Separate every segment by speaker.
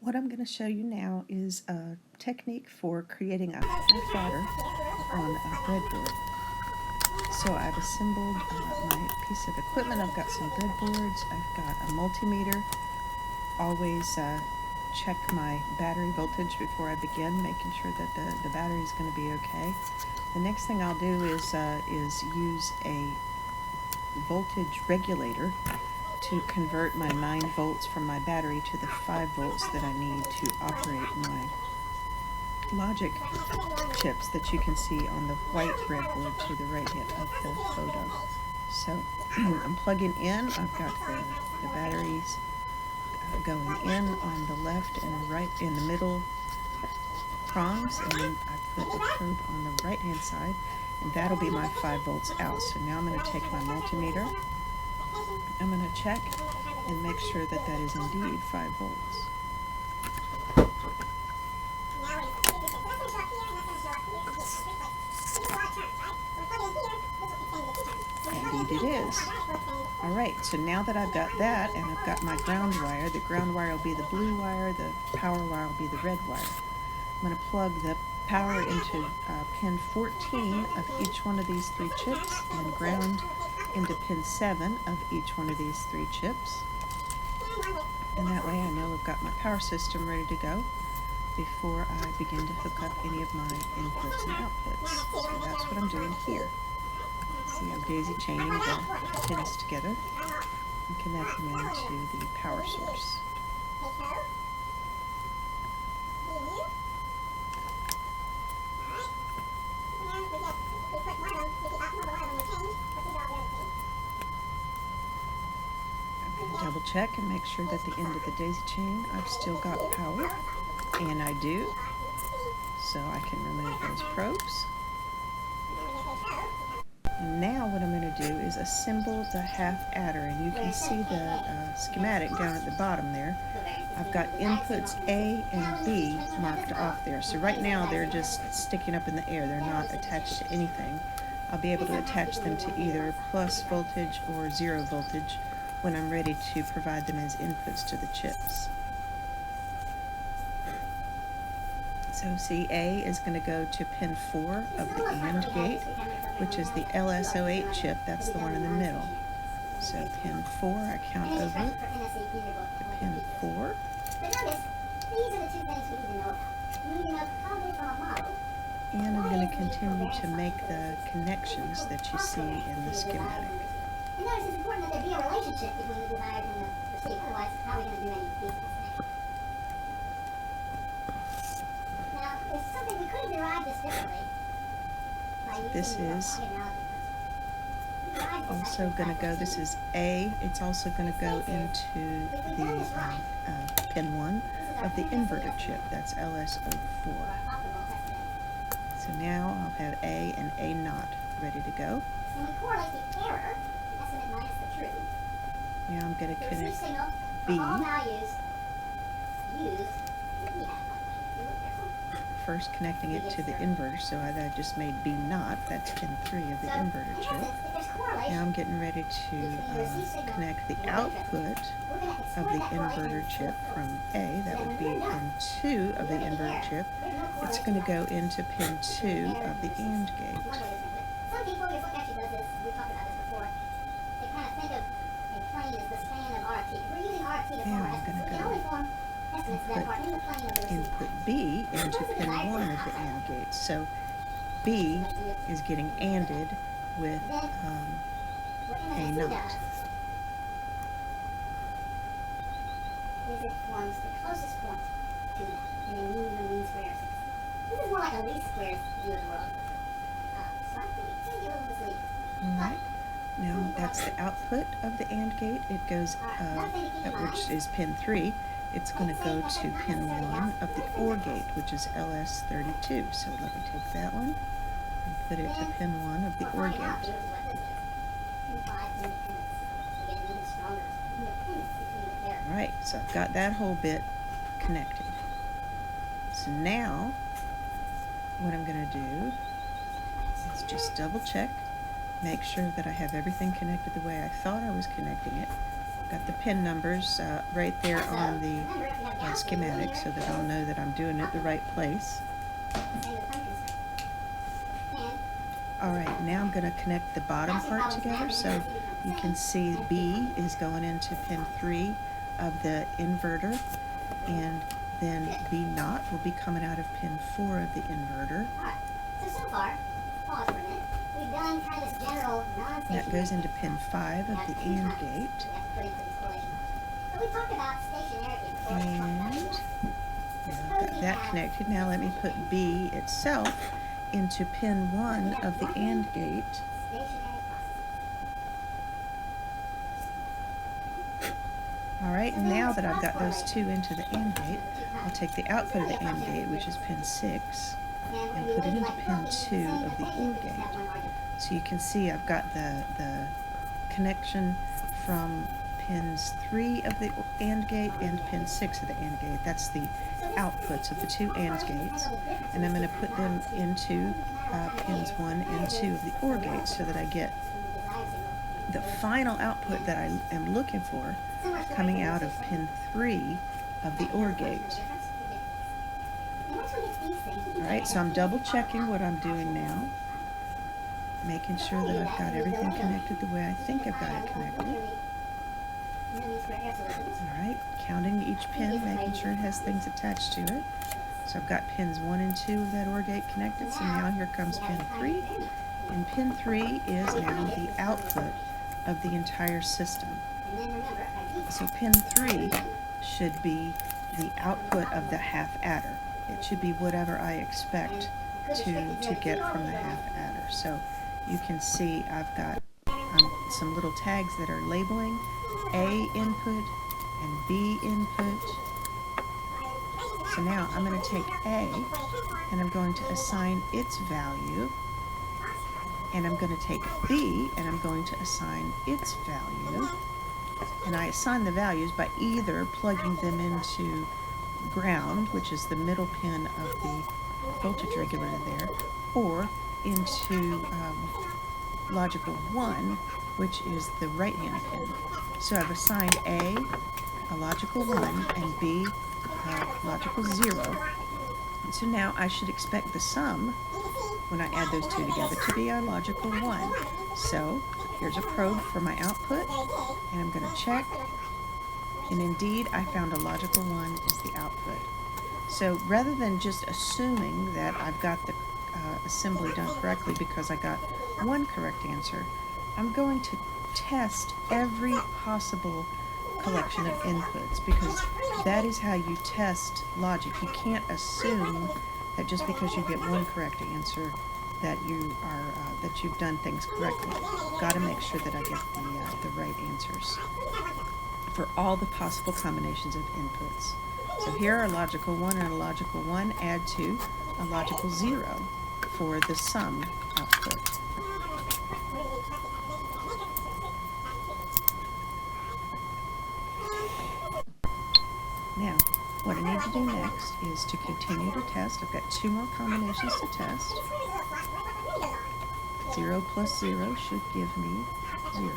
Speaker 1: What I'm going to show you now is a technique for creating a half adder on a breadboard. So I've assembled my piece of equipment. I've got some breadboards. I've got a multimeter. Always check my battery voltage before I begin, making sure that the battery is going to be okay. The next thing I'll do is use a voltage regulator to convert my 9 volts from my battery to the 5 volts that I need to operate my logic chips that you can see on the white breadboard to the right hand of the photo. So I'm plugging in. I've got the batteries going in on the left and right in the middle prongs, and then I put the probe on the right hand side, and that'll be my 5 volts out. So now I'm going to take my multimeter. I'm going to check and make sure that that is indeed 5 volts. Indeed it is. Alright, so now that I've got that and I've got my ground wire, the ground wire will be the blue wire, the power wire will be the red wire. I'm going to plug the power into pin 14 of each one of these 3 chips and ground into pin 7 of each one of these 3 chips. And that way I know I've got my power system ready to go before I begin to hook up any of my inputs and outputs. So that's what I'm doing here. See, I'm daisy chaining the pins together and connecting them to the power source. Double check and make sure that the end of the daisy chain I've still got power, and I do, so I can remove those probes. And now what I'm going to do is assemble the half adder, and you can see the schematic down at the bottom there. I've got inputs A and B marked off there, so right now they're just sticking up in the air. They're not attached to anything. I'll be able to attach them to either plus voltage or 0 voltage when I'm ready to provide them as inputs to the chips. So see, A is going to go to pin 4 of the AND gate, which is the LSO8 chip. That's the one in the middle. So pin 4, I count over to pin 4. And I'm going to continue to make the connections that you see in the schematic.
Speaker 2: And notice it's important that there be a relationship between the desired and the receipt. Otherwise, how are we going to do any business? Now, it's something we could have derived this differently.
Speaker 1: This is also going to go, this is A, it's also going to go into the pin 1 of the inverter chip. That's LSO4. So now I'll have A and A naught ready to go.
Speaker 2: When we correlate the error, estimate minus the true,
Speaker 1: now I'm going to connect
Speaker 2: B.
Speaker 1: B. First connecting it to the inverter, so I just made B naught, that's pin 3 of the inverter chip. Now I'm getting ready to connect the output of the inverter chip from A, that would be pin 2 of the inverter chip. It's going to go into pin 2 of the AND gate.
Speaker 2: Some people, your book actually does this, we talked about this before, they kind of think of a plane as the span of RT. If we're using RT to form our estimates, we can only form estimates that are in the plane of the receiver.
Speaker 1: Input B into pin 1 of the AND gate. So B is getting ANDed with A naught.
Speaker 2: Is it forms the closest point to that in a mean square system. This is more like a least squares view of the world. So I think it can be a little misleading.
Speaker 1: Alright, now that's the output of the AND gate. It goes, which is pin 3. It's going to go to pin 1 of the OR gate, which is LS32. So let me take that one and put it to pin 1 of the OR gate. Alright, so I've got that whole bit connected. So now, what I'm going to do is just double check, make sure that I have everything connected the way I thought I was connecting it, Got the pin numbers right there on the schematic so that I'll know that I'm doing it the right place. Alright, now I'm going to connect the bottom part together, so you can see B is going into pin 3 of the inverter, and then B0 will be coming out of pin 4 of the inverter.
Speaker 2: Alright, so far, pause for a minute, we've done kind of this general non-stationary.
Speaker 1: That goes into pin 5 of the AND gate.
Speaker 2: So we talked about stationary
Speaker 1: And I've got that connected. Now let me put B itself into pin 1 of the AND gate. Alright, now that I've got those two into the AND gate, I'll take the output of the AND gate, which is pin 6, and put it into pin 2 of the OR gate. So you can see I've got the connection from pins 3 of the AND gate and pin 6 of the AND gate. That's the outputs of the two AND gates, and I'm going to put them into pins 1 and 2 of the OR gate so that I get the final output that I am looking for coming out of pin 3 of the OR gate. Alright, so I'm double checking what I'm doing now, making sure that I've got everything connected the way I think I've got it connected. Alright, counting each pin, making sure it has things attached to it. So I've got pins 1 and 2 of that OR gate connected, so now here comes pin 3. And pin 3 is now the output of the entire system. So pin 3 should be the output of the half adder. It should be whatever I expect to get from the half adder. So you can see I've got some little tags that are labeling A input and B input. So now I'm going to take A and I'm going to assign its value, and I'm going to take B and I'm going to assign its value, and I assign the values by either plugging them into ground, which is the middle pin of the voltage regulator there, or into logical 1, which is the right hand pin. So I've assigned A logical 1 and B logical 0. And so now I should expect the sum, when I add those two together, to be a logical 1. So here's a probe for my output, and I'm going to check, and indeed I found a logical 1 is the output. So rather than just assuming that I've got the assembly done correctly because I got one correct answer, I'm going to test every possible collection of inputs, because that is how you test logic. You can't assume that just because you get one correct answer that you've done things correctly. Got to make sure that I get the right answers for all the possible combinations of inputs. So here are a logical 1 and a logical 1 add to a logical 0 for the sum output. Now, what I need to do next is to continue to test. I've got 2 more combinations to test. 0 plus 0 should give me 0.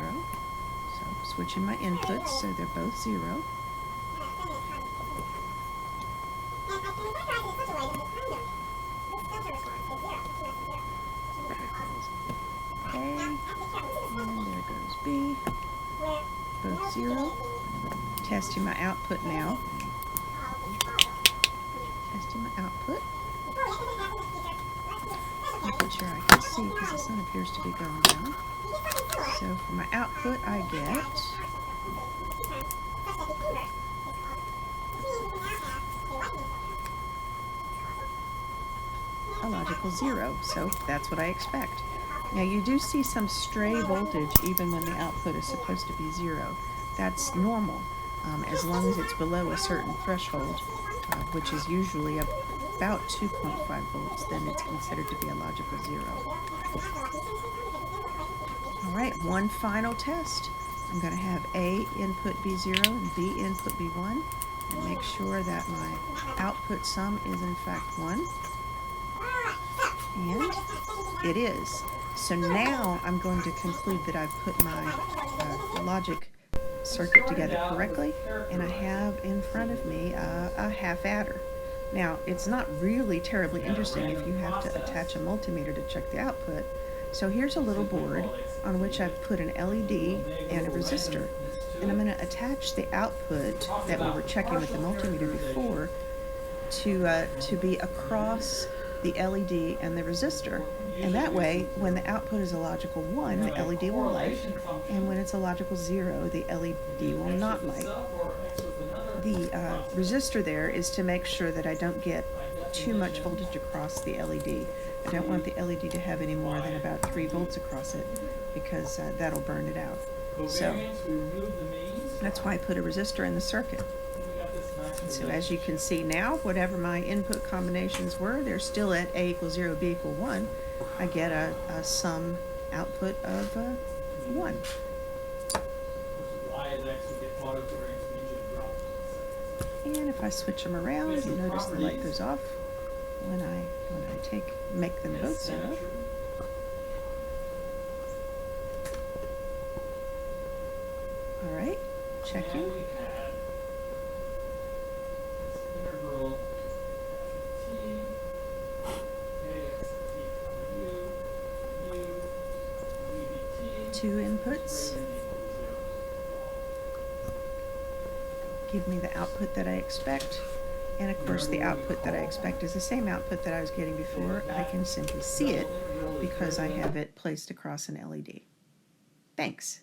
Speaker 1: So switching my inputs so they're both 0. A, and there goes B, both 0. Testing my output now. Testing my output. Making sure I can see because the sun appears to be going down. So for my output I get a logical 0. So that's what I expect. Now you do see some stray voltage even when the output is supposed to be 0. That's normal. As long as it's below a certain threshold, which is usually about 2.5 volts, then it's considered to be a logical 0. Alright, one final test. I'm going to have A input be 0 and B input be 1, and make sure that my output sum is in fact 1. And it is. So now I'm going to conclude that I've put my logic circuit together correctly, and I have in front of me a half adder. Now, it's not really terribly interesting if you have to attach a multimeter to check the output. So here's a little board on which I've put an LED and a resistor, and I'm going to attach the output that we were checking with the multimeter before to be across the LED and the resistor. And that way, when the output is a logical 1, the LED will light, and when it's a logical 0, the LED will not light. The resistor there is to make sure that I don't get too much voltage across the LED. I don't want the LED to have any more than about 3 volts across it, because that'll burn it out. So that's why I put a resistor in the circuit. So as you can see now, whatever my input combinations were, they're still at A equals 0, B equals 1. I get a sum output of 1. And if I switch them around, you notice the light goes off when I make them both 0. All right, checking. Two inputs give me the output that I expect, and of course the output that I expect is the same output that I was getting before. I can simply see it because I have it placed across an LED. Thanks.